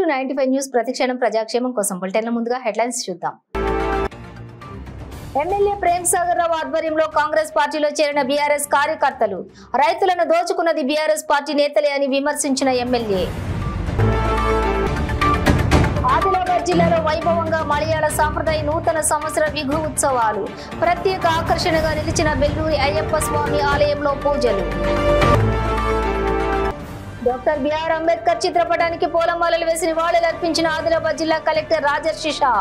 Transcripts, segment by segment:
95 news ప్రతిక్షణం ప్రజాక్షేమం కోసం బులెటిన్ల ముందుగా హెడ్లైన్స్ చూద్దాం. ఎమ్మెల్యే ప్రేమ్ సాగర్ రావు ఆధ్వర్యంలో కాంగ్రెస్ పార్టీలో చేరిన బీఆర్ఎస్ కార్యకర్తలు రైతులను దోచుకున్నది బీఆర్ఎస్ పార్టీ నేతలే అని విమర్శించిన ఎమ్మెల్యే. ఆదిలాబాద్ జిల్లాలో వైభవంగా మలయాళ సాంప్రదాయ నూతన సంవత్సర విఘు ఉత్సవాలు ప్రత్యేక ఆకర్షణగా నిలిచిన బెల్లూరి అయ్యప్ప స్వామి ఆలయంలో పూజలు. డాక్టర్ బిఆర్ అంబేద్కర్ చిత్రపటానికి పూలమాలలు వేసి నివాళులు అర్పించిన ఆదిలాబాద్ జిల్లా కలెక్టర్ రాజర్షి షా.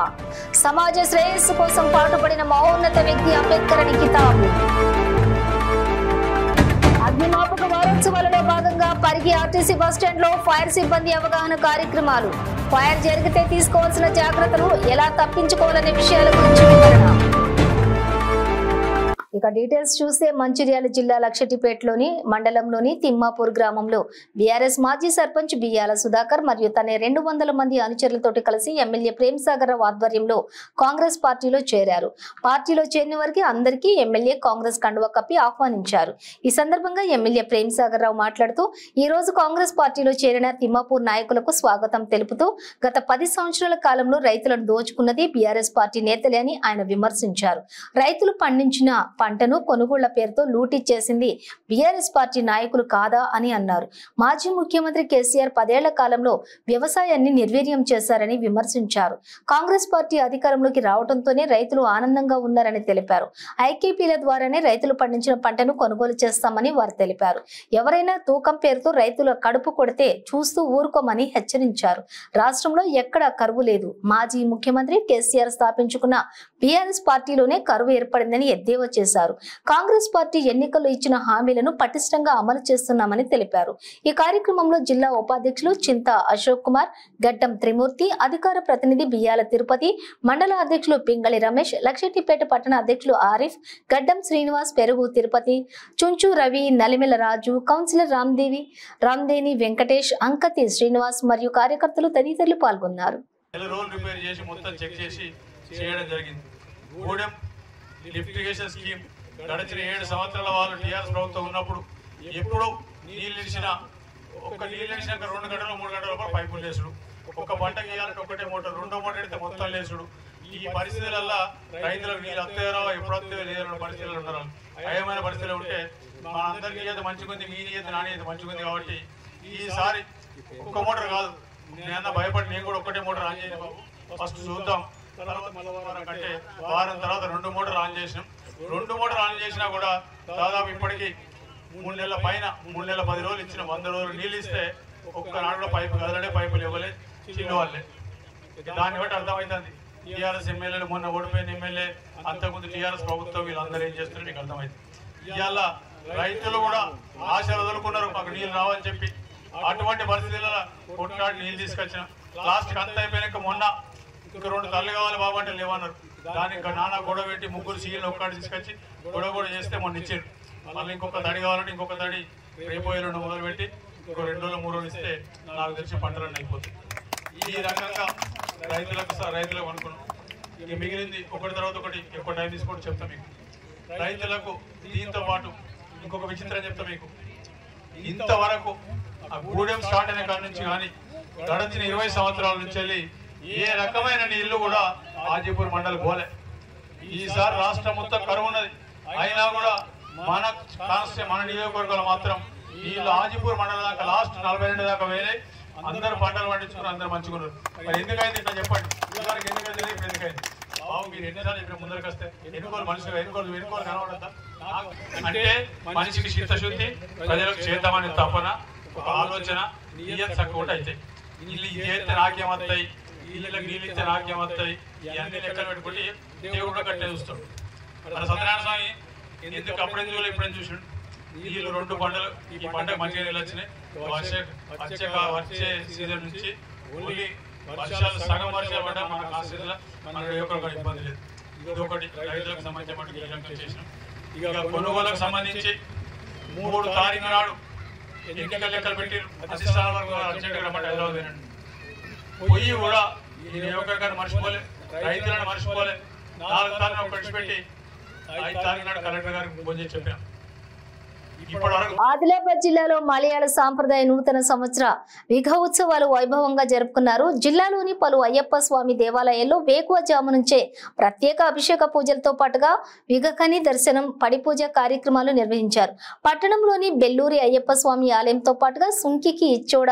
సమాజ శ్రేయస్సు కోసం పాటుపడిన మహోన్నత వ్యక్తి అంబేద్కర్ అని కితాబు. అగ్నిమాపక వారోత్సవాలలో భాగంగా పరిగి ఆర్టీసీ బస్టాండ్ లో ఫైర్ సిబ్బంది అవగాహన కార్యక్రమాలు. ఫైర్ జరిగితే తీసుకోవాల్సిన జాగ్రత్తలు, ఎలా తప్పించుకోవాలనే విషయాల గురించి వివరణ. ఇక డీటెయిల్స్ చూస్తే మంచిర్యాల జిల్లా లక్షటిపేటలోని మండలంలోని తిమ్మాపూర్ గ్రామంలో బీఆర్ఎస్ మాజీ సర్పంచ్ బియ్యాల సుధాకర్ మరియు తన 200 మంది అనుచరులతోటి కలిసి ఎమ్మెల్యే ప్రేమ్ సాగర్ రావు ఆధ్వర్యంలో కాంగ్రెస్ పార్టీలో చేరారు. పార్టీలో చేరిన వారికి అందరికీ ఎమ్మెల్యే కాంగ్రెస్ కండువా కప్పి ఆహ్వానించారు. ఈ సందర్భంగా ఎమ్మెల్యే ప్రేమ్ సాగర్ రావు మాట్లాడుతూ ఈ రోజు కాంగ్రెస్ పార్టీలో చేరిన తిమ్మాపూర్ నాయకులకు స్వాగతం తెలుపుతూ గత 10 సంవత్సరాల కాలంలో రైతులను దోచుకున్నది బీఆర్ఎస్ పార్టీ నేతలే అని ఆయన విమర్శించారు. రైతులు పండించిన పంటను కొనుగోళ్ల పేరుతో లూటీ చేసింది బీఆర్ఎస్ పార్టీ నాయకులు కాదా అని అన్నారు. మాజీ ముఖ్యమంత్రి కేసీఆర్ 10 ఏళ్ల కాలంలో వ్యవసాయాన్ని నిర్వీర్యం చేశారని విమర్శించారు. కాంగ్రెస్ పార్టీ అధికారంలోకి రావడంతోనే రైతులు ఆనందంగా ఉన్నారని తెలిపారు. ఐకేపీల ద్వారానే రైతులు పండించిన పంటను కొనుగోలు చేస్తామని వారు తెలిపారు. ఎవరైనా తూకం పేరుతో రైతుల కడుపు కొడితే చూస్తూ ఊరుకోమని హెచ్చరించారు. రాష్ట్రంలో ఎక్కడా కరువు లేదు. మాజీ ముఖ్యమంత్రి కేసీఆర్ స్థాపించుకున్న బీఆర్ఎస్ పార్టీలోనే కరువు ఏర్పడిందని ఎద్దేవా చేశారు. కాంగ్రెస్ పార్టీ ఎన్నికల్లో ఇచ్చిన హామీలను పటిష్టంగా అమలు చేస్తున్నామని తెలిపారు. ఈ కార్యక్రమంలో జిల్లా ఉపాధ్యక్షులు చింత అశోక్ కుమార్, గడ్డం త్రిమూర్తి, అధికార ప్రతినిధి బియ్యాల తిరుపతి, మండల అధ్యక్షులు పింగళి రమేష్, లక్షటిపేట పట్టణ అధ్యక్షులు ఆరిఫ్, గడ్డం శ్రీనివాస్, పెరుగు తిరుపతి, చుంచు రవి, నలిమెల రాజు, కౌన్సిలర్ రామ్దేని వెంకటేష్, అంకతి శ్రీనివాస్ మరియు కార్యకర్తలు తదితరులు పాల్గొన్నారు. లిఫ్టిగేషన్ స్కీమ్ గడిచిన 7 సంవత్సరాల వాళ్ళు టీఆర్ఎస్ ప్రభుత్వం ఉన్నప్పుడు ఎప్పుడు నీళ్ళు ఇచ్చినా నీళ్ళు ఇచ్చినాక 2 గంటలు 3 గంటల లోపల పైపులు లేసుడు, ఒక పంట గీయాలంటే ఒకటే మోటార్, 2వ మోటార్ అయితే మొత్తం లేసుడు. ఈ పరిస్థితులలో రైతులకు నీళ్ళు వస్తాయో ఎప్పుడు వస్తాయో లేదన్న పరిస్థితులు ఉన్నారు. అయమైన పరిస్థితులు ఉంటే మన అందరి నీయత మంచిగుంది, మీ నీయత నా నీయత మంచిగుంది కాబట్టి ఈసారి ఒక్క మోటార్ కాదు, నేను భయపడి నేను కూడా ఒకటే మోటార్ ఆన్ చేయను బాబు, ఫస్ట్ చూద్దాం, తర్వాత మళ్ళీ కంటే వారం తర్వాత 2 మోటార్లు ఆన్ చేసినాం. 2 మోటార్లు ఆన్ చేసినా కూడా దాదాపు ఇప్పటికీ 3 నెలల పైన 3 నెలల 10 రోజులు ఇచ్చిన 100 రోజులు నీళ్ళు ఇస్తే ఒక్కనాడులో పైపు కదలడే, పైపులు ఇవ్వలే, చిల్లు వాళ్ళే. దాన్ని బట్టి అర్థమవుతుంది టీఆర్ఎస్ ఎమ్మెల్యేలు, మొన్న ఓడిపోయిన ఎమ్మెల్యే, అంతకుముందు టీఆర్ఎస్ ప్రభుత్వం వీళ్ళందరూ ఏం చేస్తున్నారో మీకు అర్థమైంది. ఇవాళ రైతులు కూడా ఆశ వదులుకున్నారు మాకు నీళ్ళు రావని చెప్పి. అటువంటి పరిస్థితులలో కొట్లాడి నీళ్ళు తీసుకొచ్చిన లాస్ట్కి అంత అయిపోయినాక మొన్న ఇంకా 2 తల్లి కావాలి బాబు అంటే లేవన్నారు. దానికి నాన్న గొడవ పెట్టి 3 సీలు ఒక్కటి తీసుకొచ్చి గొడవ చేస్తే మొన్న ఇచ్చారు. మళ్ళీ ఇంకొక తడి కావాలంటే ఇంకొక తడి రేపు 2 మొదలు పెట్టి ఇంకో 2 రోజులు 3 రోజులు ఇస్తే నాకు తెలిసి పంటలన్నీ అయిపోతాయి. ఈ రకంగా రైతులకు అనుకున్నాం. ఇక మిగిలింది ఒకటి తర్వాత ఒకటి ఎక్కువ టైం తీసుకొని చెప్తా మీకు. రైతులకు దీంతో పాటు ఇంకొక విచిత్రం చెప్తా మీకు. ఇంతవరకు ఆ గూడెం స్టార్ట్ అయిన కాడి నుంచి కానీ గడిచిన 20 సంవత్సరాల నుంచి వెళ్ళి ఏ రకమైన నీళ్లు కూడా ఆజీపూర్ మండలి పోలే. ఈసారి రాష్ట్రం మొత్తం కరువు ఉన్నది, అయినా కూడా మన నియోజకవర్గాలు మాత్రం నీళ్ళు ఆజీపూర్ మండలం దాకా లాస్ట్ 42 దాకా వేలే. అందరూ పంటలు పండించుకుని అందరూ మంచుకున్నారు. మరి ఎందుకైంది ఇట్లా చెప్పండి. ఇదివరకు ఎందుకైతే ఇప్పుడు ఎందుకైంది బాబు? మీరు ఎన్నిసార్లు ఇక్కడ ముందరికి వస్తే ఎన్నుకోలు మనుషులు ఎన్నుకోలు కనబడద్దా? అంటే మనిషికి చిత్తశుద్ధి, ప్రజలకు చేద్దామని తపన, ఒక ఆలోచన, నీయత చక్కగా అవుతాయి. ఇల్లు చేస్తే నాకేమవుతాయి, ఇళ్ళకి నీళ్ళు ఇస్తే నాకేమవుతాయి, ఇవన్నీ లెక్కలు పెట్టుకుంటే దేవుడు కట్టే చూస్తాడు. మన సత్యనారాయణ స్వామి ఎందుకు అప్పుడేం చూడలేదు ఇప్పుడేం చూసాడు. వీళ్ళు 2 పంటలు ఈ పంట మంచిగా నీళ్ళు వచ్చినాయి. వచ్చే సీజన్ నుంచి ఓన్లీ వర్షాలు సగం వర్షాలు పడ్డా మన కాన్స్టిట్యూన్సీలో మన యువకులకు ఇబ్బంది లేదు. ఇది ఒకటి రైతులకు సంబంధించిన చేసినాం. ఇక కొనుగోలుకు సంబంధించి 3 తారీఖు నాడు ఎన్నికల లెక్కలు పెట్టి అధిష్టానాలకు అర్జెంట్గా రమ్మంటే హైదరాబాద్ తినండి. పొయ్యి కూడా ఈ నియోజకవర్గాన్ని మర్చిపోలే, రైతులను మర్చిపోలే. 4 తారీఖు విడిచిపెట్టి 5 తారీఖు నాడు కలెక్టర్ గారికి ఫోన్ చేసి చెప్పాం. ఇప్పటివరకు ఆదిలాబాద్ జిల్లాలో మలయాళ సాంప్రదాయ నూతన సంవత్సర విఘ ఉత్సవాలు వైభవంగా జరుపుకున్నారు. జిల్లాలోని పలు అయ్యప్ప స్వామి దేవాలయాల్లో వేకువజాము నుంచే ప్రత్యేక అభిషేక పూజలతో పాటుగా విఘకని దర్శనం, పడి పూజ కార్యక్రమాలు నిర్వహించారు. పట్టణంలోని బెల్లూరి అయ్యప్ప స్వామి ఆలయంతో పాటుగా సుంకికి, ఇచ్చోడ,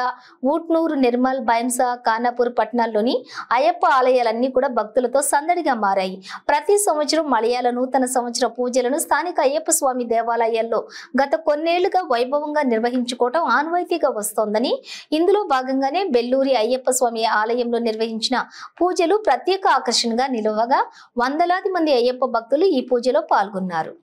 ఊట్నూరు, నిర్మల్, బైంస, ఖానాపూర్ పట్టణాల్లోని అయ్యప్ప ఆలయాలన్నీ కూడా భక్తులతో సందడిగా మారాయి. ప్రతి సంవత్సరం మలయాళ నూతన సంవత్సర పూజలను స్థానిక అయ్యప్ప స్వామి దేవాలయాల్లో గత కొన్నేళ్లుగా వైభవంగా నిర్వహించుకోవటం ఆనవాయితీగా వస్తోందని, ఇందులో భాగంగానే బెల్లూరి అయ్యప్ప స్వామి ఆలయంలో నిర్వహించిన పూజలు ప్రత్యేక ఆకర్షణగా నిలవగా వందలాది మంది అయ్యప్ప భక్తులు ఈ పూజలో పాల్గొన్నారు.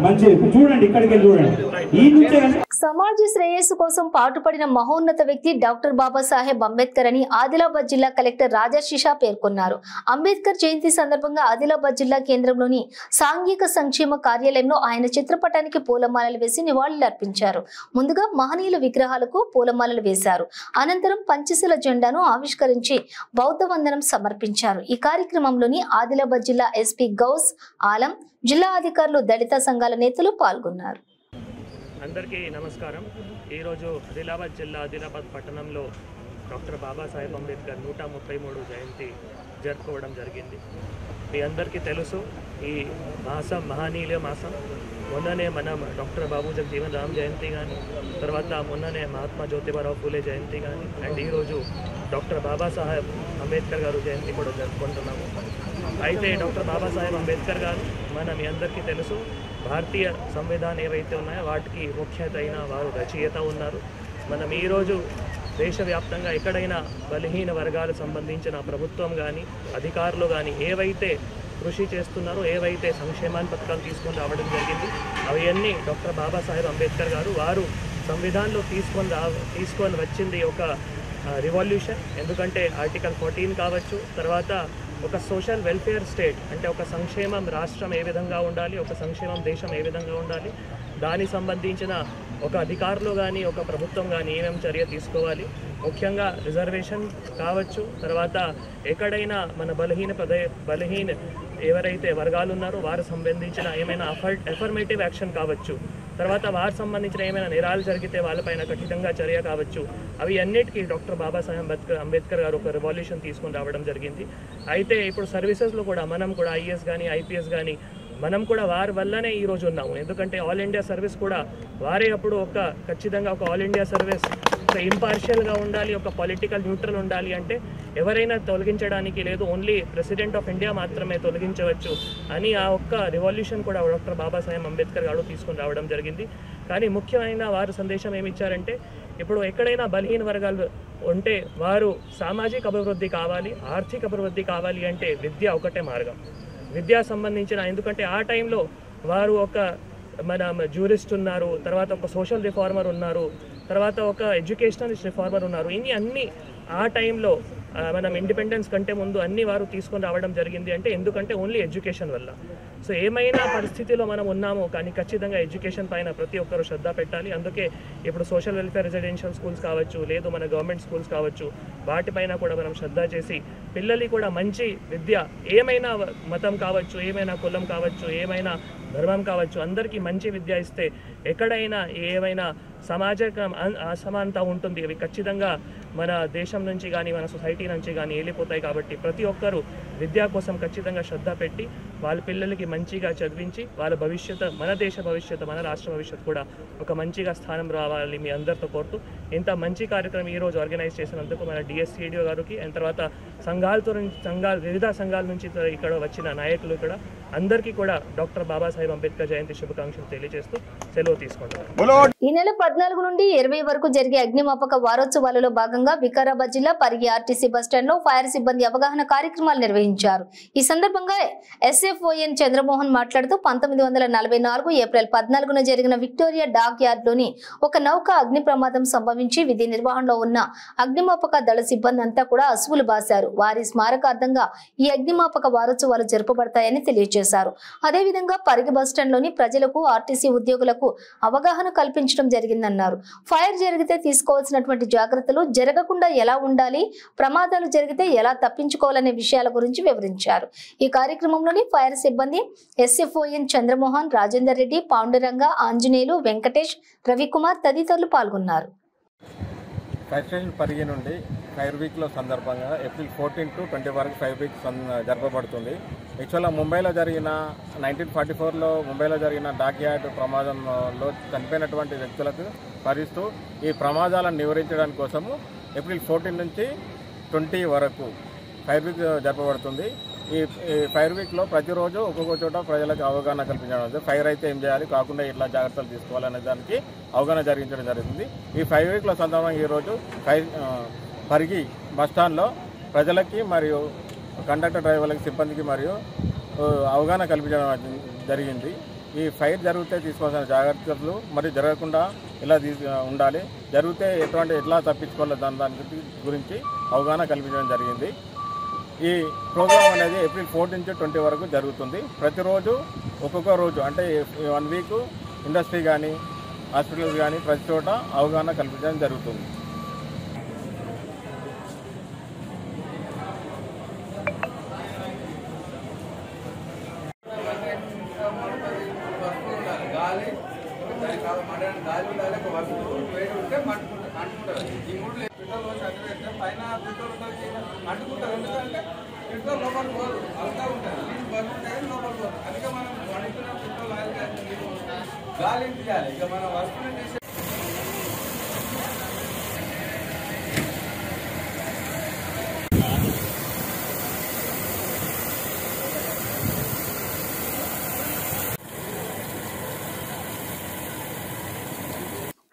మంచి చూడండి, ఇక్కడికి చూడండి. ఈ నుంచే సమాజ శ్రేయస్సు కోసం పాటుపడిన మహోన్నత వ్యక్తి డాక్టర్ బాబాసాహెబ్ అంబేద్కర్ అని ఆదిలాబాద్ జిల్లా కలెక్టర్ రాజర్షిషా పేర్కొన్నారు. అంబేద్కర్ జయంతి సందర్భంగా ఆదిలాబాద్ జిల్లా కేంద్రంలోని సాంఘిక సంక్షేమ కార్యాలయంలో ఆయన చిత్రపటానికి పూలమాలలు వేసి నివాళులర్పించారు. ముందుగా మహనీయుల విగ్రహాలకు పూలమాలలు వేశారు. అనంతరం పంచశీల జెండాను ఆవిష్కరించి బౌద్ధ వందనం సమర్పించారు. ఈ కార్యక్రమంలోని ఆదిలాబాద్ జిల్లా ఎస్పీ గౌస్ ఆలం, జిల్లా అధికారులు, దళిత సంఘాల నేతలు పాల్గొన్నారు. అందరికీ నమస్కారం. ఈరోజు ఆదిలాబాద్ జిల్లా ఆదిలాబాద్ పట్టణంలో డాక్టర్ బాబాసాహెబ్ అంబేద్కర్ 133 జయంతి జరుపుకోవడం జరిగింది. మీ అందరికీ తెలుసు, ఈ మాసం మహనీయుల మాసం. మొన్ననే మనం డాక్టర్ బాబు జగజీవన్ రామ్ జయంతి కానీ, తర్వాత మొన్ననే మహాత్మా జ్యోతిబారావు పూలే జయంతి కానీ, అండ్ ఈరోజు డాక్టర్ బాబాసాహెబ్ అంబేద్కర్ గారు జయంతి కూడా జరుపుకుంటున్నాము. అయితే డాక్టర్ బాబాసాహెబ్ అంబేద్కర్ గారు మీ అందరికీ తెలుసు, భారతీయ సంవిధానం ఏవైతే ఉన్నాయో వాటికి ముఖ్యత అయిన వారు రచయిత ఉన్నారు. మనం ఈరోజు దేశవ్యాప్తంగా ఎక్కడైనా బలహీన వర్గాలకు సంబంధించిన ప్రభుత్వం కానీ అధికారులు కానీ ఏవైతే కృషి చేస్తున్నారో, ఏవైతే సంక్షేమాన్ని పథకాలు తీసుకొని రావడం జరిగింది, అవన్నీ డాక్టర్ బాబాసాహెబ్ అంబేద్కర్ గారు వారు సంవిధానంలో తీసుకొని వచ్చింది ఒక రివల్యూషన్. ఎందుకంటే ఆర్టికల్ 14 కావచ్చు, తర్వాత ఒక సోషల్ వెల్ఫేర్ స్టేట్ అంటే ఒక సంక్షేమం రాష్ట్రం ఏ విధంగా ఉండాలి, ఒక సంక్షేమం దేశం ఏ విధంగా ఉండాలి, దానికి సంబంధించిన ఒక అధికారులు కానీ ఒక ప్రభుత్వం కానీ ఏమేమి చర్య తీసుకోవాలి, ముఖ్యంగా రిజర్వేషన్ కావచ్చు, తర్వాత ఎక్కడైనా మన బలహీన ఎవరైతే వర్గాలు ఉన్నారో వారు సంబంధించిన ఏమైనా అఫర్మేటివ్ యాక్షన్ కావచ్చు, తర్వాత వారికి సంబంధించిన ఏమైనా నేరాలు జరిగితే వాళ్ళపైన కఠినంగా చర్య కావచ్చు, అవి అన్నిటికీ డాక్టర్ బాబాసాహెబ్ అంబేద్కర్ గారు ఒక రివల్యూషన్ తీసుకొని రావడం జరిగింది. అయితే ఇప్పుడు సర్వీసెస్లో కూడా మనం కూడా ఐఏఎస్ కానీ ఐపీఎస్ కానీ మనం కూడా వారి వల్లనే ఈరోజు ఉన్నాము. ఎందుకంటే ఆల్ ఇండియా సర్వీస్ కూడా వారే అప్పుడు ఖచ్చితంగా ఒక ఆల్ ఇండియా సర్వీస్ ఒక ఇంపార్షియల్గా ఉండాలి, ఒక పొలిటికల్ న్యూట్రల్ ఉండాలి. అంటే ఎవరైనా తొలగించడానికి లేదు, ఓన్లీ ప్రెసిడెంట్ ఆఫ్ ఇండియా మాత్రమే తొలగించవచ్చు అని ఆ ఒక్క రివల్యూషన్ కూడా డాక్టర్ బాబాసాహెబ్ అంబేద్కర్ గారు తీసుకొని రావడం జరిగింది. కానీ ముఖ్యమైన వారు సందేశం ఏమి ఇచ్చారంటే, ఇప్పుడు ఎక్కడైనా బలహీన వర్గాలు ఉంటే వారు సామాజిక అభివృద్ధి కావాలి, ఆర్థిక అభివృద్ధి కావాలి అంటే విద్య ఒకటే మార్గం. విద్యా సంబంధించిన, ఎందుకంటే ఆ టైంలో వారు ఒక జ్యూరిస్ట్ ఉన్నారు, తర్వాత ఒక సోషల్ రిఫార్మర్ ఉన్నారు, తర్వాత ఒక ఎడ్యుకేషనలిస్ట్ రిఫార్మర్ ఉన్నారు. అన్నీ ఆ టైంలో మనం ఇండిపెండెన్స్ కంటే ముందు అన్ని వారు తీసుకొని రావడం జరిగింది. అంటే ఎందుకంటే ఓన్లీ ఎడ్యుకేషన్ వల్ల. సో ఏమైనా పరిస్థితిలో మనం ఉన్నామో కానీ ఖచ్చితంగా ఎడ్యుకేషన్ పైన ప్రతి ఒక్కరు శ్రద్ధ పెట్టాలి. అందుకే ఇప్పుడు సోషల్ వెల్ఫేర్ రెసిడెన్షియల్ స్కూల్స్ కావచ్చు, లేదు మన గవర్నమెంట్ స్కూల్స్ కావచ్చు, వాటిపైన కూడా మనం శ్రద్ధ చేసి పిల్లలకి కూడా మంచి విద్య, ఏమైనా మతం కావచ్చు, ఏమైనా కులం కావచ్చు, ఏమైనా ధర్మం కావచ్చు, అందరికీ మంచి విద్య ఇస్తే ఎక్కడైనా ఏమైనా సామాజిక అసమానత ఉంటుంది, అవి ఖచ్చితంగా మన దేశం నుంచి కానీ మన సొసైటీ నుంచి కానీ వెళ్ళిపోతాయి. కాబట్టి ప్రతి ఒక్కరూ విద్య కోసం ఖచ్చితంగా శ్రద్ధ పెట్టి వాళ్ళ పిల్లలకి మంచిగా చదివించి వాళ్ళ భవిష్యత్తు, మన దేశ భవిష్యత్తు, మన రాష్ట్ర భవిష్యత్తు కూడా ఒక మంచిగా స్థానం రావాలి మీ అందరితో కోరుతూ ఇంత మంచి కార్యక్రమం ఈరోజు ఆర్గనైజ్ చేసినందుకు మన డిఎస్సిడిఓ గారికి అండ్ తర్వాత వివిధ సంఘాల నుంచి ఇక్కడ వచ్చిన నాయకులు ఇక్కడ అందరికీ కూడా డాక్టర్ బాబాసాహెబ్ అంబేద్కర్ జయంతి శుభాకాంక్షలు తెలియజేస్తూ సెలవు తీసుకుంటారు. ఈ నెల 14 నుండి 20 వరకు జరిగే అగ్నిమాపక వారోత్సవాలలో భాగంగా వికారాబాద్ జిల్లా పరిగి ఆర్టీసీ బస్టాండ్ లో ఫైర్ సిబ్బంది అవగాహన కార్యక్రమాలు నిర్వహించారు. ఈ సందర్భంగా ఎస్ఎఫ్ఓఎన్ చంద్రమోహన్ మాట్లాడుతూ 1944 ఏప్రిల్ 14న జరిగిన విక్టోరియా డాక్ యార్డ్ లోని ఒక నౌక అగ్ని ప్రమాదం సంభవించి విధి నిర్వహణలో ఉన్న అగ్నిమాపక దళ సిబ్బంది అంతా కూడా అసువులు బాశారు. వారి స్మారకార్థంగా ఈ అగ్నిమాపక వారోత్సవాలు జరపబడతాయని తెలియజేశారు. అదేవిధంగా పరిగి బస్టాండ్ లోని ప్రజలకు, ఆర్టీసీ ఉద్యోగులకు అవగాహన కల్పించడం జరిగిందన్నారు. ఫైర్ జరిగితే తీసుకోవాల్సినటువంటి జాగ్రత్తలు, జరగకుండా ఎలా ఉండాలి, ప్రమాదాలు జరిగితే ఎలా తప్పించుకోవాలనే విషయాల గురించి వివరించారు. ఈ కార్యక్రమంలోని ఫైర్ సిబ్బంది ఎస్ఎఫ్ఓఎన్ చంద్రమోహన్, రాజేందర్ రెడ్డి, పాండురంగ, ఆంజనేయులు, వెంకటేష్, రవికుమార్ తదితరులు పాల్గొన్నారు. ఫైర్ స్టేషన్ పరిగి నుండి ఫైర్ వీక్లో సందర్భంగా ఏప్రిల్ 14 to 20 వరకు ఫైర్ వీక్ జరపబడుతుంది. యాక్చువల్గా ముంబైలో జరిగిన 1944లో ముంబైలో జరిగిన డాక్ యార్డ్ ప్రమాదంలో చనిపోయినటువంటి వ్యక్తులకు స్మరిస్తూ ఈ ప్రమాదాలను నివారించడానికి కోసము ఏప్రిల్ 14 నుంచి 20 వరకు ఫైర్ వీక్ జరపబడుతుంది. ఈ ఫైర్ వీక్లో ప్రతిరోజు ఒక్కొక్క చోట ప్రజలకు అవగాహన కల్పించడం, ఫైర్ అయితే ఏం చేయాలి, కాకుండా ఇట్లా జాగ్రత్తలు తీసుకోవాలనే దానికి అవగాహన జరిగించడం జరుగుతుంది. ఈ ఫైర్ వీక్లో సందర్భంగా ఈరోజు పరిగి బస్టాండ్లో ప్రజలకి మరియు కండక్టర్ డ్రైవర్లకి, సిబ్బందికి మరియు అవగాహన కల్పించడం జరిగింది. ఈ ఫైర్ జరిగితే తీసుకోవాల్సిన జాగ్రత్తలు మరియు జరగకుండా ఎలా ఉండాలి, జరిగితే ఎట్లా తప్పించుకోవాలి దాని గురించి అవగాహన కల్పించడం జరిగింది. ఈ ప్రోగ్రాం అనేది ఏప్రిల్ 14 నుంచి 20 వరకు జరుగుతుంది. ప్రతిరోజు ఒక్కొక్క రోజు అంటే 1 వీక్ ఇండస్ట్రీ కానీ హాస్పిటల్స్ కానీ ప్రతి చోట అవగాహన కల్పించడం జరుగుతుంది. అంటుకుంటారు, ఎందుకంటే పెట్రోల్ లోపల పోదు, అల్తా ఉంటుంది, లోపల పోదు. అందుకే మనం వండుకున్న పెట్రోల్ ఆయిల్ గాలి తీయాలి. ఇక మనం వస్తువులు తీసే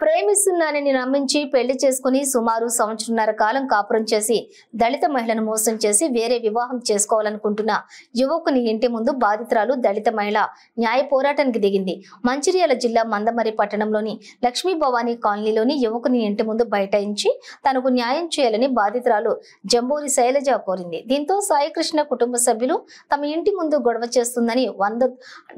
ప్రేమిస్తున్నానని నమ్మించి పెళ్లి చేసుకుని సుమారు సంవత్సరన్నర కాలం కాపురం చేసి దళిత మహిళను మోసం చేసి వేరే వివాహం చేసుకోవాలనుకుంటున్న యువకుని ఇంటి ముందు బాధితురాలు దళిత మహిళ న్యాయ పోరాటానికి దిగింది. మంచిర్యాల జిల్లా మందమరి పట్టణంలోని లక్ష్మీ భవానీ కాలనీలోని యువకుని ఇంటి ముందు బైఠాయించి తనకు న్యాయం చేయాలని బాధితురాలు జంబూరి శైలజ కోరింది. దీంతో సాయికృష్ణ కుటుంబ సభ్యులు తమ ఇంటి ముందు గొడవ చేస్తుందని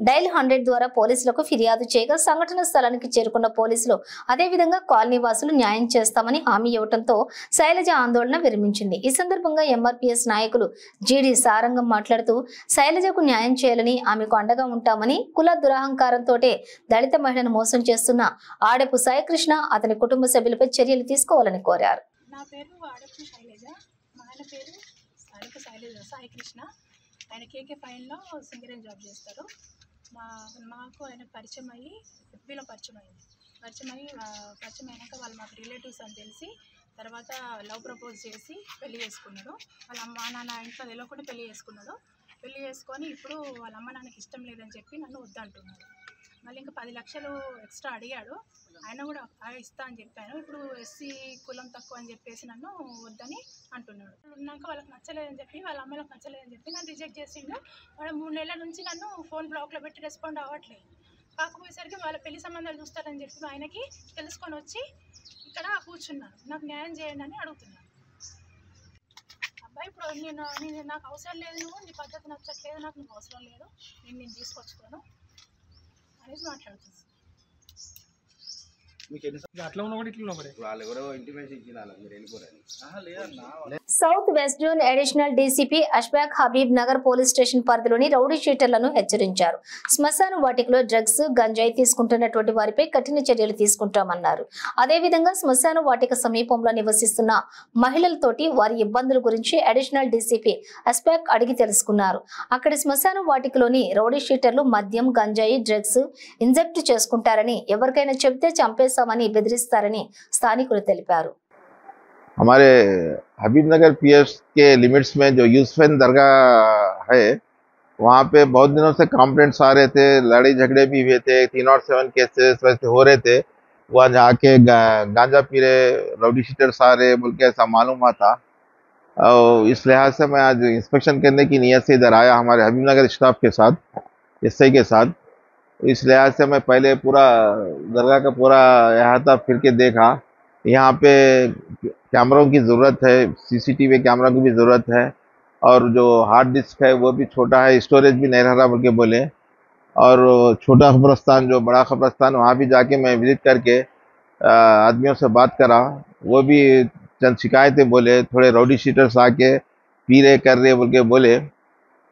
డైల్ 100 ద్వారా పోలీసులకు ఫిర్యాదు చేయగా సంఘటన స్థలానికి చేరుకున్న పోలీసులు అదేవిధంగా కాలనీ వాసులు న్యాయం చేస్తామని హామీ ఇవ్వడంతో శైలజ ఆందోళన విరమించింది. ఈ సందర్భంగా ఎంఆర్పీఎస్ నాయకులు జీడి సారంగం మాట్లాడుతూ శైలజకు న్యాయం చేయాలని, ఆమెకు అండగా ఉంటామని, కుల దురహంకారంతో దళిత మహిళను మోసం చేస్తున్న ఆడెపు సాయికృష్ణ అతని కుటుంబ సభ్యులపై చర్యలు తీసుకోవాలని కోరారు. నా పేరు ఆడెపు శైలజ, మా ఆయన పేరు సాయికృష్ణ. ఆయన కేకే ఫైన్లో సింగరేజ్ జాబ్ చేస్తారు. మాకు ఆయన పరిచయం అయ్యి ఎఫ్బీలో పరిచయం అయినాక వాళ్ళు మాకు రిలేటివ్స్ అని తెలిసి తర్వాత లవ్ ప్రపోజ్ చేసి పెళ్లి చేసుకున్నాడు. వాళ్ళ అమ్మ నాన్న ఇంట్లో తెలియకుండా పెళ్లి చేసుకొని ఇప్పుడు వాళ్ళ అమ్మ నాన్నకి ఇష్టం లేదని చెప్పి నన్ను వద్దంటున్నాడు. మళ్ళీ ఇంకా 10 లక్షలు ఎక్స్ట్రా అడిగాడు. ఆయన కూడా ఇస్తా అని చెప్పాను. ఇప్పుడు ఎస్సీ కులం తక్కువ అని చెప్పేసి నన్ను వద్దని అంటున్నాడు. ఉన్నాక వాళ్ళకి నచ్చలేదని చెప్పి, వాళ్ళ అమ్మలకు నచ్చలేదని చెప్పి నన్ను రిజెక్ట్ చేసిండు. వాడు 3 నెలల నుంచి నన్ను ఫోన్ బ్లాక్లో పెట్టి రెస్పాండ్ అవ్వట్లేదు. కాకపోయేసరికి వాళ్ళ పెళ్లి సంబంధాలు చూస్తారని చెప్పి ఆయనకి తెలుసుకొని వచ్చి ఇక్కడ కూర్చున్నాను. నాకు న్యాయం చేయండి అని అడుగుతున్నాను. అబ్బాయి ఇప్పుడు నేను నాకు అవసరం లేదు, నువ్వు నీ పద్ధతి నచ్చట్లేదు, నాకు నువ్వు అవసరం లేదు, నేను తీసుకొచ్చుకోను అనేసి మాట్లాడుతుంది. South west zone additional DCP Ashfaq Habib Nagar police station పరిధిలోని రౌడీ షీటర్లను హెచ్చరించారు. శ్మశాన వాటికలో డ్రగ్స్ గంజాయి తీసుకుంటున్నటువంటి వారిపై కఠిన చర్యలు తీసుకుంటామన్నారు. అదేవిధంగా శ్మశాన వాటిక సమీపంలో నివసిస్తున్న మహిళలతోటి వారి ఇబ్బందుల గురించి అడిషనల్ డీసీపీ అష్ఫాక్ అడిగి తెలుసుకున్నారు. అక్కడి శ్మశాన వాటికలోని రౌడీ షీటర్లు మద్యం గంజాయి డ్రగ్స్ ఇంజెక్ట్ చేసుకుంటారని, ఎవరికైనా చెబితే చంపేస్తామని బెదిరిస్తారని స్థానికులు తెలిపారు. हमारे हबीबनगर पीएस के लिमिट्स में जो यूसुफन दरगाह है, वहाँ पे बहुत दिनों से कंप्लेंट्स आ रहे थे, लड़ाई झगड़े भी हुए थे, 307 केसेस वैसे हो रहे थे। वहाँ जाके गांजा पी रहे राउडी शीटर्स आ रहे बोल के ऐसा मालूम हुआ था। और इस लिहाज से मैं आज इंस्पेक्शन करने की नीयत से इधर आया हमारे हबीबनगर स्टाफ के साथ, एसआई के साथ। इस लिहाज से मैं पहले पूरा दरगाह का पूरा अहाता फिर के देखा। यहाँ पे कैमरों की ज़रूरत है, सीसीटीवी कैमरा की भी ज़रूरत है, और जो हार्ड डिस्क है वो भी छोटा है, स्टोरेज भी नहीं रहा बोल के बोले। और छोटा खबरस्तान जो बड़ा खबरस्तान, वहाँ भी जाके मैं विजिट करके आदमियों से बात करा। वो भी चंद शिकायतें बोले, थोड़े राउडी शीटर्स आके पी रहे कर रहे बोल के बोले।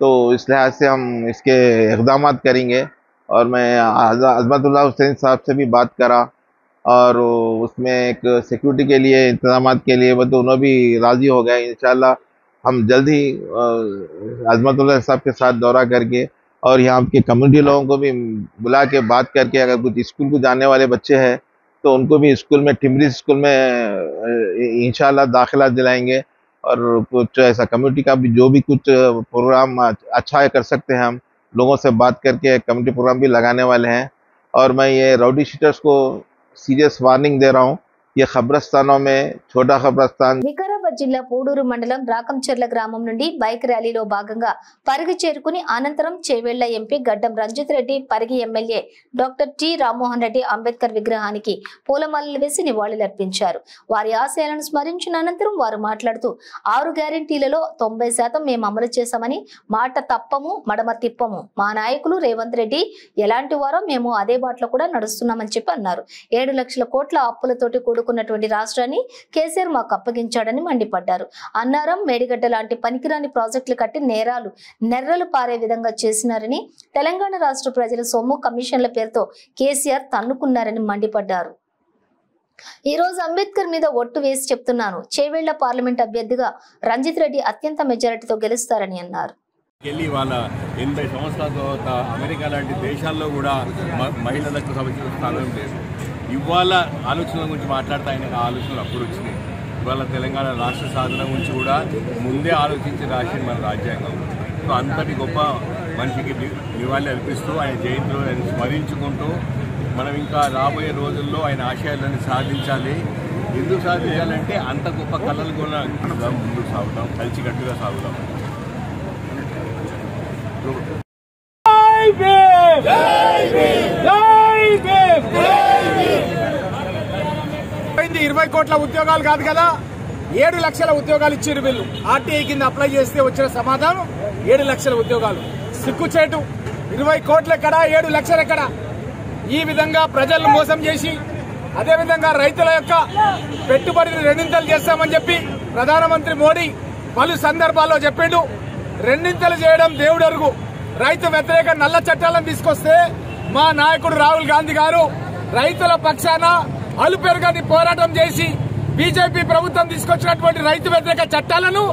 तो इस लिहाज से हम इसके इक़दाम करेंगे। और मैं अज़मतुल्लाह हुसैन साहब से भी बात करा, और उसमें एक सिक्योरिटी के लिए इंतजाम के लिए वो तो उन्होंने भी राज़ी हो गए। इंशाल्लाह हम जल्द ही अज़मतुल्लाह साहब के साथ दौरा करके और यहाँ के कम्युनिटी लोगों को भी बुला के बात करके, अगर कुछ स्कूल को जाने वाले बच्चे हैं तो उनको भी स्कूल में टिमरी स्कूल में इंशाल्लाह दाखिला दिलाएंगे। और कुछ ऐसा कम्युनिटी का भी जो भी कुछ प्रोग्राम अच्छा कर सकते हैं, हम लोगों से बात करके कम्युनिटी प्रोग्राम भी लगाने वाले हैं। और मैं ये राउडी शीटर्स को सीरियस वार्निंग दे रहा हूँ, ये खबरस्तानों में छोटा खबरस्तान వికారాబాద్ జిల్లా పూడూరు మండలం రాకంచెర్ల గ్రామం నుండి బైక్ ర్యాలీలో భాగంగా పరిగి చేరుకుని అనంతరం Chevella MP Gaddam Ranjith Reddy, Parigi MLA doctor T Rammohan Reddy Ambedkar విగ్రహానికి పూలమాలలు వేసి నివాళులర్పించారు. వారి ఆశయాలను స్మరించిన అనంతరం వారు మాట్లాడుతూ 6 గ్యారెంటీలలో 90% మేము అమలు చేశామని, మాట తప్పము మడమ తిప్పము, మా నాయకులు రేవంత్ రెడ్డి ఎలాంటి వారో మేము అదే బాటలో కూడా నడుస్తున్నామని చెప్పి అన్నారు. 7 లక్షల కోట్ల అప్పులతోటి కూడుకున్నటువంటి రాష్ట్రాన్ని కేసీఆర్ మాకు అప్పగించాడని మండిపడ్డారు. అన్నారం, మేడిగడ్డ లాంటి పనికిరాని ప్రాజెక్టులు కట్టి నెర్రలు పారే విధంగా చేసినారని, తెలంగాణ రాష్ట్ర ప్రజల సొమ్ము కమిషన్ల పేరుతో కేసీఆర్ తన్నుకున్నారని మండిపడ్డారు. ఈ రోజు అంబేద్కర్ మీద ఒట్టు వేసి చెప్తున్నాను, చేవెళ్ల పార్లమెంట్ అభ్యర్థిగా రంజిత్ రెడ్డి అత్యంత మెజారిటీతో గెలుస్తారని అన్నారు. వాళ్ళ 80 సంవత్సరాల తర్వాత అమెరికా లాంటి దేశాల్లో కూడా మహిళలకు సముచిత స్థానం లేదు. ఇవాళ ఆలోచనల గురించి మాట్లాడితే ఆయన ఆలోచనలు అప్పుడు వచ్చినాయి. ఇవాళ తెలంగాణ రాష్ట్ర సాధన గురించి కూడా ముందే ఆలోచించి రాసింది మన రాజ్యాంగం. సో అంతటి గొప్ప మనిషికి నివాళి అర్పిస్తూ ఆయన జయంతిలో ఆయన స్మరించుకుంటూ మనం ఇంకా రాబోయే రోజుల్లో ఆయన ఆశయాలను సాధించాలి. ఎందుకు సాధించాలంటే అంత గొప్ప కళలు కూడా ముందుకు సాగుతాం, కలిసికట్టుగా సాగుతాం. 20 కోట్ల ఉద్యోగాలు కాదు కదా, 7 లక్షల ఉద్యోగాలు ఇచ్చారు వీళ్ళు. ఆర్టీఐ కింద అప్లై చేస్తే వచ్చిన సమాధానం 7 లక్షల ఉద్యోగాలు. సిగ్గుచేటు, 20 కోట్లు ఎక్కడ, 7 లక్షలు ఎక్కడ? ఈ విధంగా ప్రజలను మోసం చేసి, అదేవిధంగా రైతుల యొక్క పెట్టుబడిని రెండింతలు చేస్తామని చెప్పి ప్రధానమంత్రి మోడీ పలు సందర్భాల్లో చెప్పిండు. రెండింతలు చేయడం దేవుడు అరుగు. రైతు వ్యతిరేక నల్ల చట్టాలను తీసుకొస్తే మా నాయకుడు రాహుల్ గాంధీ గారు రైతుల పక్షాన అలుపెరుగని పోరాటం చేసి బీజేపీ ప్రభుత్వం తీసుకొచ్చినటువంటి రైతు వ్యతిరేక చట్టాలను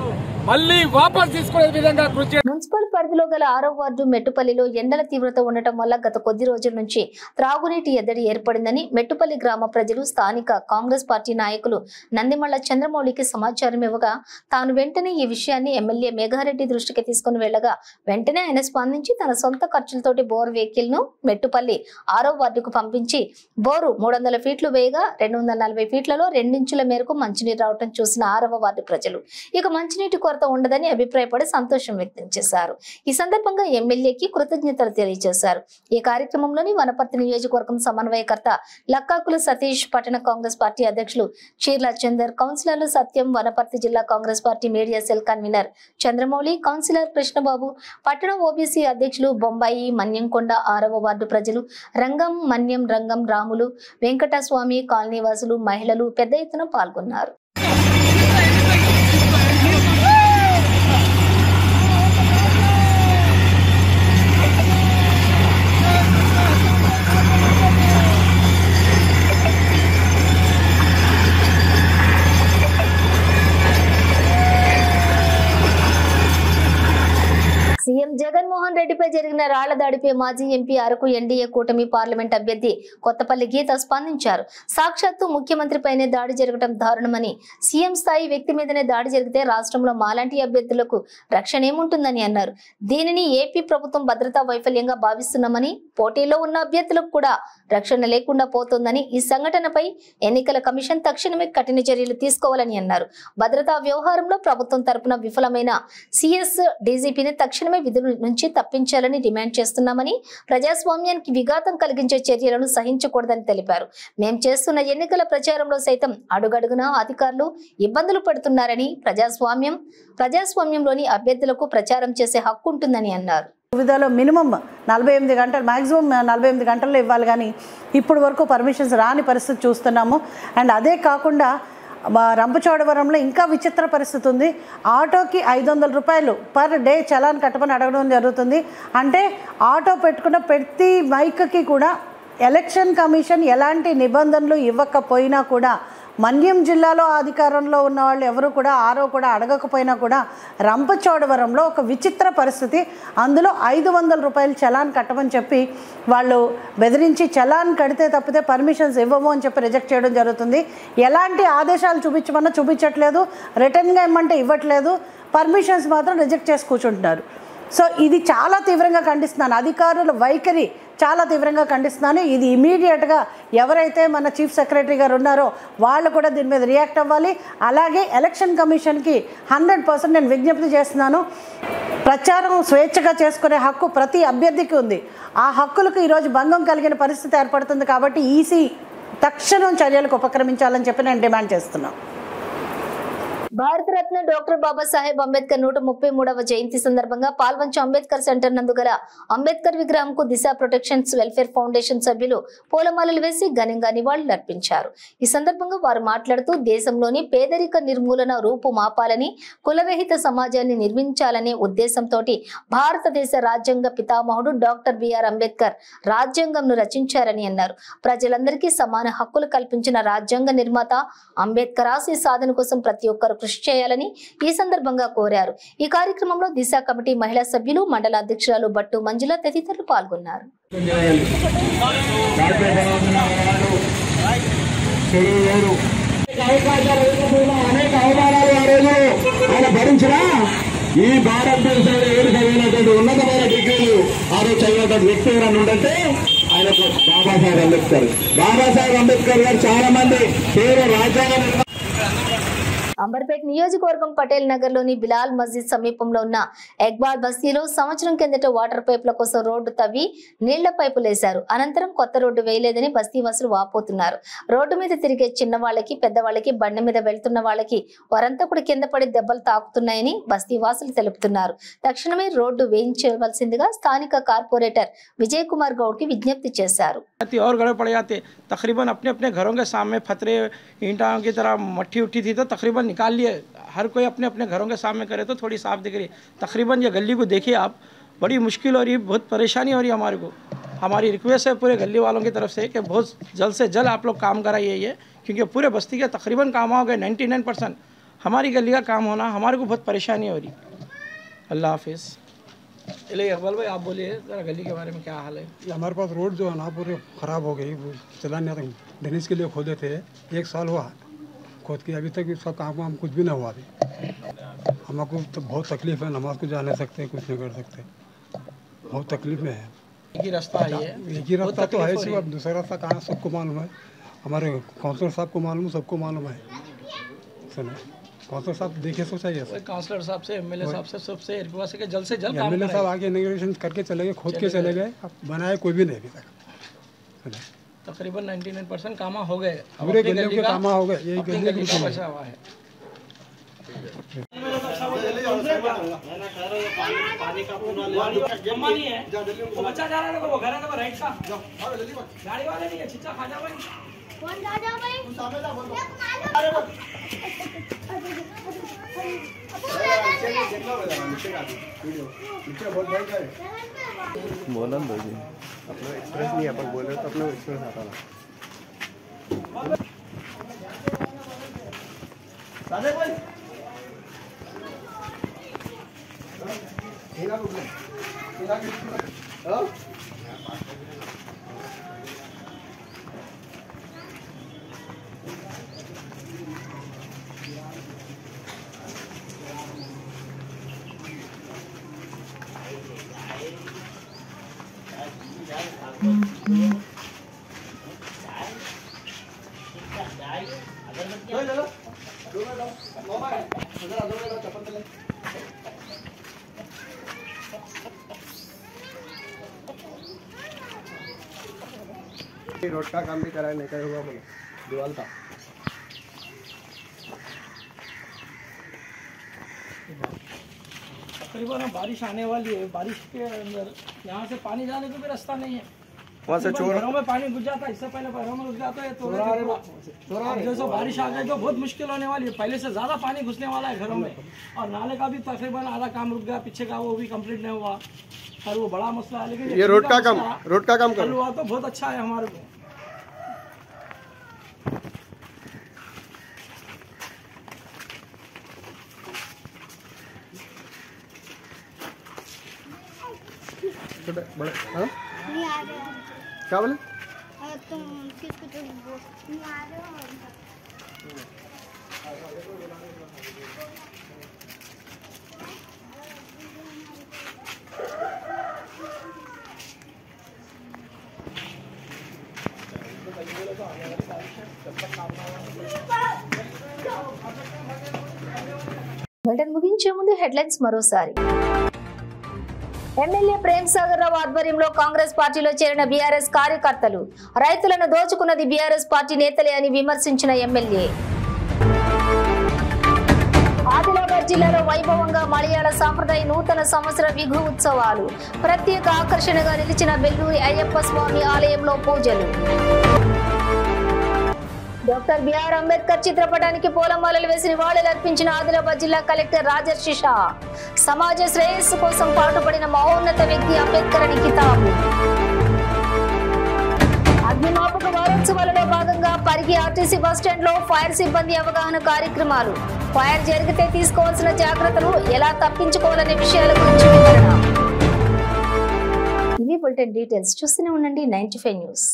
మళ్లీ వాపసు తీసుకునే విధంగా కృషి. మున్సిపల్ పరిధిలో గల 6వ వార్డు మెట్టుపల్లిలో ఎండల తీవ్రత ఉండటం వల్ల గత కొద్ది రోజుల నుంచి త్రాగునీటి ఎద్దడి ఏర్పడిందని మెట్టుపల్లి గ్రామ ప్రజలు స్థానిక కాంగ్రెస్ పార్టీ నాయకులు నందిమళ్ల చంద్రమౌళికి సమాచారం ఇవ్వగా తాను వెంటనే ఈ విషయాన్ని ఎమ్మెల్యే మేఘారెడ్డి దృష్టికి తీసుకుని వెళ్లగా వెంటనే ఆయన స్పందించి తన సొంత ఖర్చులతోటి బోర్ వెహికల్ ను మెట్టుపల్లి 6వ వార్డుకు పంపించి బోరు 300 ఫీట్లు వేయగా 240 ఫీట్లలో 2 ఇంచుల మేరకు మంచినీరు రావడం చూసిన 6వ వార్డు ప్రజలు ఇక మంచినీటి కొరత కొరత ఉండదని అభిప్రాయపడి సంతోషం వ్యక్తం చేశారు. ఈ సందర్భంగా ఎమ్మెల్యేకి కృతజ్ఞతలు తెలియజేశారు. ఈ కార్యక్రమంలోని వనపర్తి నియోజకవర్గం సమన్వయకర్త లక్కాకుల సతీష్, పట్టణ కాంగ్రెస్ పార్టీ అధ్యక్షులు చీర్ల చందర్, కౌన్సిలర్లు సత్యం, వనపర్తి జిల్లా Congress party media cell convener Chandramouli, councillor Krishnababu, పట్టణ ఓబీసీ అధ్యక్షులు బొంబాయి, మన్యంకొండ 6వ వార్డు ప్రజలు, రంగం, మన్యం, రంగం, రాములు, వెంకటస్వామి, కాలనీవాసులు, మహిళలు పెద్ద ఎత్తున పాల్గొన్నారు. సీఎం జగన్మోహన్ రెడ్డిపై జరిగిన రాళ్ల దాడిపై మాజీ ఎంపీ అరకు ఎన్డీఏ కూటమి పార్లమెంట్ అభ్యర్థి కొత్తపల్లి గీత స్పందించారు. సాక్షాత్తు ముఖ్యమంత్రిపైనే దాడి జరగడం దారుణమని, సీఎం స్థాయి వ్యక్తి మీదనే దాడి జరిగితే రాష్ట్రంలో మాలాంటి అభ్యర్థులకు రక్షణ ఏముంటుందని అన్నారు. దీనిని ఏపీ ప్రభుత్వం భద్రతా వైఫల్యంగా భావిస్తున్నామని, పోటీలో ఉన్న అభ్యర్థులకు కూడా రక్షణ లేకుండా పోతోందని, ఈ సంఘటనపై ఎన్నికల కమిషన్ తక్షణమే కఠిన చర్యలు తీసుకోవాలని అన్నారు. భద్రతా వ్యవహారంలో ప్రభుత్వం తరపున విఫలమైన సిఎస్ డీజీపీని తక్షణమే విధుల నుంచి తప్పించాలని డిమాండ్ చేస్తున్నామని, ప్రజాస్వామ్యానికి విఘాతం కలిగించే చర్యలను సహించకూడదని తెలిపారు. మేం చేస్తున్న ఎన్నికల ప్రచారంలో సైతం అడుగడుగునా అధికారులు ఇబ్బందులు పడుతున్నారని, ప్రజాస్వామ్యంలోని అభ్యర్థులకు ప్రచారం చేసే హక్కు ఉంటుందని అన్నారు. విధాలో మినిమం 48 గంటలు, మాక్సిమం 48 గంటల్లో ఇవ్వాలి, కానీ ఇప్పుడు వరకు పర్మిషన్స్ రాని పరిస్థితి చూస్తున్నాము. అండ్ అదే కాకుండా రంపచోడవరంలో ఇంకా విచిత్ర పరిస్థితి ఉంది. ఆటోకి 500 రూపాయలు పర్ డే చలాన్ కట్టమని అడగడం జరుగుతుంది. అంటే ఆటో పెట్టుకున్న ప్రతి బైక్కి కూడా ఎలక్షన్ కమిషన్ ఎలాంటి నిబంధనలు ఇవ్వకపోయినా కూడా, మన్యం జిల్లాలో అధికారంలో ఉన్న వాళ్ళు ఎవరు కూడా ఆరో కూడా అడగకపోయినా కూడా రంపచోడవరంలో ఒక విచిత్ర పరిస్థితి. అందులో 500 రూపాయలు చలాన్ కట్టమని చెప్పి వాళ్ళు బెదిరించి చలాన్ కడితే తప్పితే పర్మిషన్స్ ఇవ్వము అని చెప్పి రిజెక్ట్ చేయడం జరుగుతుంది. ఎలాంటి ఆదేశాలు చూపించమన్నా చూపించట్లేదు, రిటర్న్గా ఇవ్వమంటే ఇవ్వట్లేదు, పర్మిషన్స్ మాత్రం రిజెక్ట్ చేసి కూర్చుంటున్నారు. సో ఇది చాలా తీవ్రంగా ఖండిస్తున్నాను, అధికారుల వైఖరి చాలా తీవ్రంగా ఖండిస్తున్నాను. ఇది ఇమీడియట్గా ఎవరైతే మన చీఫ్ సెక్రటరీ గారు ఉన్నారో వాళ్ళు కూడా దీని మీద రియాక్ట్ అవ్వాలి. అలాగే ఎలక్షన్ కమిషన్కి 100% నేను విజ్ఞప్తి చేస్తున్నాను. ప్రచారం స్వేచ్ఛగా చేసుకునే హక్కు ప్రతి అభ్యర్థికి ఉంది. ఆ హక్కులకు ఈరోజు భంగం కలిగిన పరిస్థితి ఏర్పడుతుంది. కాబట్టి ఈసీ తక్షణం చర్యలకు ఉపక్రమించాలని చెప్పి నేను డిమాండ్ చేస్తున్నాను. భారతరత్న డాక్టర్ బాబాసాహెబ్ అంబేద్కర్ 133వ జయంతి సందర్భంగా పాల్వంచ అంబేద్కర్ సెంటర్ నందు గల అంబేద్కర్ విగ్రహంకు దిశ ప్రొటెక్షన్స్ వెల్ఫేర్ ఫౌండేషన్ సభ్యులు పూలమాలలు వేసి ఘనంగా నివాళులు అర్పించారు. ఈ సందర్భంగా వారు మాట్లాడుతూ దేశంలోని పేదరిక నిర్మూలన రూపుమాపాలని, కులరహిత సమాజాన్ని నిర్మించాలనే ఉద్దేశంతో భారతదేశ రాజ్యాంగ పితామహుడు డాక్టర్ బిఆర్ అంబేద్కర్ రాజ్యాంగంను రచించారని అన్నారు. ప్రజలందరికీ సమాన హక్కులు కల్పించిన రాజ్యాంగ నిర్మాత అంబేద్కర్ ఆశయ సాధన కోసం ప్రతి ఒక్కరు కృషి చేయాలని ఈ సందర్భంగా కోరారు. ఈ కార్యక్రమంలో దిశ కమిటీ మహిళా సభ్యులు, మండల అధ్యక్షురాలు బట్టు మంజుల తదితరులు పాల్గొన్నారు. ఈ భారతదేశంలో 7 చదివినటువంటి ఉన్నతమైన డిగ్రీలు ఆ రోజు చదివినటువంటి వ్యక్తి ఎవరైనా ఉండంటే ఆయనకు బాబాసాహెబ్ అంబేద్కర్. బాబాసాహెబ్ అంబేద్కర్ గారు చాలా మంది పేరు రాజ్యాంగం. అంబర్పేట్ నియోజకవర్గం పటేల్ నగర్ లోని బిలాల్ మస్జిద్ సమీపంలో ఉన్న ఎక్బాల్ బస్తీలో సంవత్సరం కిందట వాటర్ పైపుల కోసం రోడ్డు తవ్వి నీళ్ల పైపులు వేశారు. అనంతరం కొత్త రోడ్డు వేయలేదని బస్తీవాసులు వాపోతున్నారు. రోడ్డు మీద తిరిగే చిన్నవాళ్లకి, పెద్దవాళ్లకి, బండి మీద వెళ్తున్న వాళ్ళకి వరంతకుడు కింద పడి దెబ్బలు తాకుతున్నాయని బస్తీవాసులు తెలుపుతున్నారు. తక్షణమే రోడ్డు వేయించవలసిందిగా స్థానిక కార్పొరేటర్ విజయ్ కుమార్ గౌడ్ కి విజ్ఞప్తి చేశారు. और गड़बड़ पड़ जाते, तकरीबन अपने अपने घरों के सामने फतरे ईंटा की तरह मट्टी उठी थी तो तकरीबन निकाल लिए. हर कोई अपने अपने घरों के सामने करे तो थोड़ी साफ दिख रही. तकरीबन ये गली को देखिए आप, बड़ी मुश्किल हो रही, बहुत परेशानी हो रही है हमारे को. हमारी रिक्वेस्ट है पूरे गली वालों की तरफ से कि बहुत जल्द से जल्द आप लोग काम कराइए ये, क्योंकि पूरे बस्ती के तकरीबन काम हो गए. 99% हमारी गली का काम होना हमारे को बहुत परेशानी हो रही. अल्लाह हाफिज़. चलिए अकबल भाई आप बोलिए ज़रा गली के बारे में क्या हाल है. ये हमारे पास रोड जो है ना पूरे ख़राब हो गई, चलाने ड्रेनेज के लिए खोदे थे, 1 साल हुआ खोद के, अभी तक इसका काम वाम कुछ भी ना हुआ. अभी हमको तो बहुत तकलीफ है, नमाज को जा नहीं सकते, कुछ नहीं कर सकते, बहुत तकलीफ में है. एक ही रास्ता है, एक ही रास्ता तो है, सिर्फ दूसरा रास्ता कहाँ सबको मालूम है, हमारे काउंसलर साहब को मालूम, सबको मालूम है. सुनो काउंसलर साहब देखे तो चाहिए वही काउंसलर साहब से एमएलए साहब से सबसे रिक्वेस्ट है कि जल्द से जल्द काम एमएलए साहब आके इनॉग्रेशन करके चले गए, खोद के चले गए, बनाए कोई भी नहीं अभी तक। तकरीबन 99% काम हो गए, पूरे गले के काम हो गए, यही गले के बचा हुआ है। पानी का जमा नहीं है, वो बच्चा जा रहा है, वो घर है तो राइट का गाड़ी वाले नहीं है, चिच्चा खा जा भाई, कौन जा भाई, सामने जा बोल बोलन दो जी, अपना एक्सप्रेस नहीं अपन बोल रहे तो अपना एक्सप्रेस आता ना। सादे भाई रोड का काम भी कराया, नहीं हुआ बोले दीवाल था। तकरीबन बारिश आने वाली है, बारिश के अंदर यहाँ से पानी जाने को भी रास्ता नहीं है, वहाँ से घरों में पानी घुस जाता है, इससे पहले घरों में घुस जाता है तो जैसे बारिश आ गई तो बहुत मुश्किल होने वाली है, पहले से ज़्यादा पानी घुसने वाला है घरों में, और नाले का भी तकरीबन आधा काम रुक गया, पीछे का वो भी कंप्लीट नहीं हुआ, और वो बड़ा मसला है। लेकिन ये रोड का काम हुआ तो बहुत अच्छा है हमारे को। बड़े हाँ क्या बोले तुम किसको तो नहीं आ रहे हो। బులెటిన్ ముగించే ముందు హెడ్లైన్స్ మరోసారి. ఎమ్మెల్యే ప్రేమ్ సాగర్ రావు ఆధ్వర్యంలో కాంగ్రెస్ పార్టీలో చేరిన బీఆర్ఎస్ కార్యకర్తలు రైతులను దోచుకున్నది బీఆర్ఎస్ పార్టీ నేతలే అని విమర్శించిన ఎమ్మెల్యే. ఆదిలాబాద్ జిల్లాలో వైభవంగా మలయాళ సాంప్రదాయ నూతన సంవత్సర విఘు ఉత్సవాలు. ప్రత్యేక ఆకర్షణగా నిలిచిన బెల్లూరి అయ్యప్ప స్వామి ఆలయంలో పూజలు. డాక్టర్ బిఆర్ అంబేద్కర్ చిత్రపటానికి పూలమాలలు వేసి నివాళులు అర్పించిన ఆదిలాబాద్ జిల్లా కలెక్టర్ రాజర్షి షా. సమాజ శ్రేయస్సు కోసం పాటుపడిన మహోన్నత వ్యక్తి అంబేద్కర్ అని కితాబు. అగ్నిమాపక వారోత్సవాలలో భాగంగా పరిగి ఆర్టీసీ బస్టాండ్ లో ఫైర్ సిబ్బంది అవగాహన కార్యక్రమాలు. ఫైర్ జరిగితే తీసుకోవాల్సిన జాగ్రత్తలు, ఎలా తప్పించుకోవాలనే విషయాల గురించి వివరణ. ఇవి బులెటిన్ డీటెయిల్స్. చూస్తూనే ఉండండి 95 న్యూస్.